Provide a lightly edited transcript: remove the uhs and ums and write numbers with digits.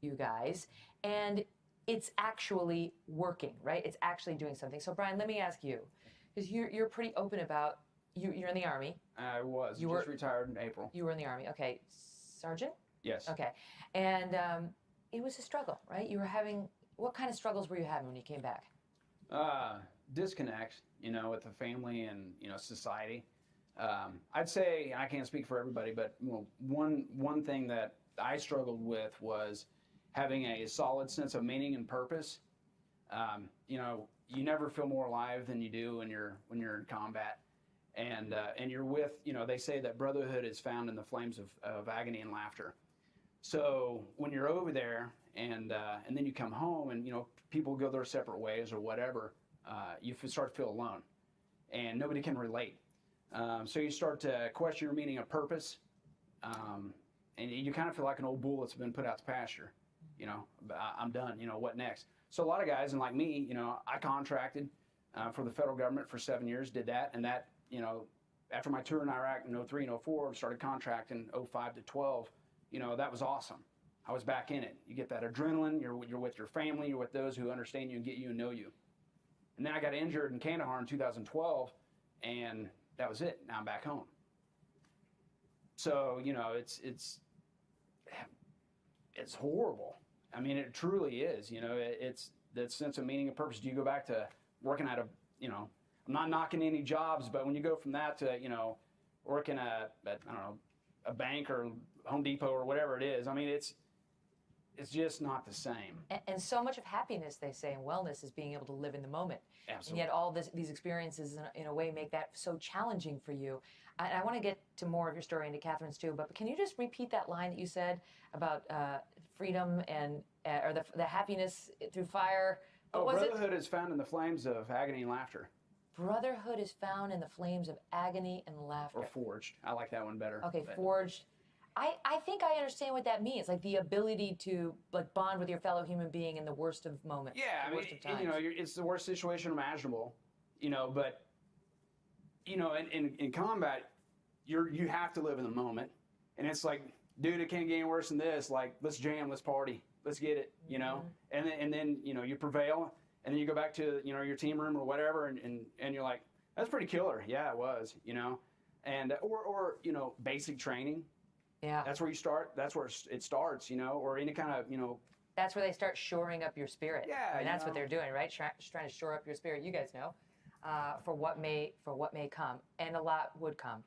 you guys, and it's actually working, right? It's actually doing something. So Bryan, let me ask you, because you're pretty open about, you're in the Army. I was. You just were retired in April. You were in the Army. Okay. Sergeant? Yes. Okay. And it was a struggle, right? You were having, what kind of struggles were you having when you came back? Disconnect, with the family and, society. I'd say, I can't speak for everybody, but one thing that I struggled with was having a solid sense of meaning and purpose. You never feel more alive than you do when you're in combat. And you're with, they say that brotherhood is found in the flames of agony and laughter. So when you're over there and then you come home and, people go their separate ways or whatever, you start to feel alone and nobody can relate. So you start to question your meaning of purpose. And you kind of feel like an old bull that's been put out to pasture. I'm done, what next? So a lot of guys, and like me, I contracted for the federal government for 7 years, did that, and that, after my tour in Iraq in 03 and 04, started contracting 05 to 12, that was awesome. I was back in it. You get that adrenaline, you're with your family, you're with those who understand you and get you and know you. And then I got injured in Kandahar in 2012, and that was it. Now I'm back home. So, it's horrible. I mean, it truly is. It's that sense of meaning and purpose. Do you go back to working at I'm not knocking any jobs, but when you go from that to, working at I don't know, a bank or Home Depot or whatever it is, I mean, it's just not the same. And so much of happiness, they say, and wellness is being able to live in the moment. Absolutely. And yet all these experiences, in a way, make that so challenging for you. I want to get to more of your story, and to Catherine's too, but can you just repeat that line that you said about freedom and or the happiness through fire? Brotherhood is found in the flames of agony and laughter. Brotherhood is found in the flames of agony and laughter. Or forged. I like that one better. Okay, forged. I think I understand what that means, like the ability to bond with your fellow human being in the worst of moments. Yeah, worst of times. It's the worst situation imaginable, but in combat, you have to live in the moment, and it's like, dude, it can't get any worse than this. Like, let's jam, let's party, let's get it, and then you prevail, and then you go back to your team room or whatever, and you're like, that's pretty killer. Yeah, it was, and or basic training. Yeah. That's where you start. That's where it starts, or any kind of, That's where they start shoring up your spirit. Yeah. I mean, that's what they're doing, right? Just trying to shore up your spirit. You guys know, for what may come, and a lot would come.